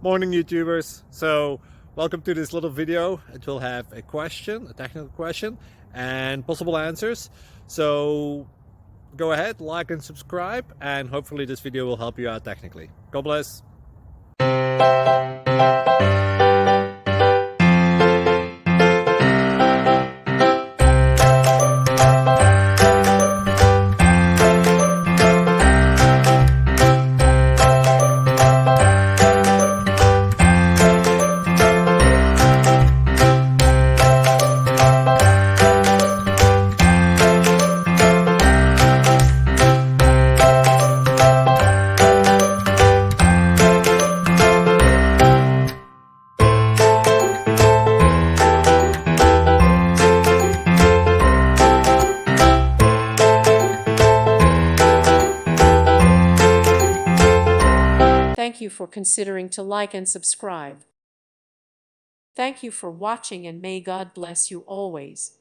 Morning YouTubers. So welcome to this little video. It will have a question, a technical question, and possible answers. So go ahead, like and subscribe, and hopefully this video will help you out technically. God bless. Thank you for considering to like and subscribe. Thank you for watching, and may God bless you always.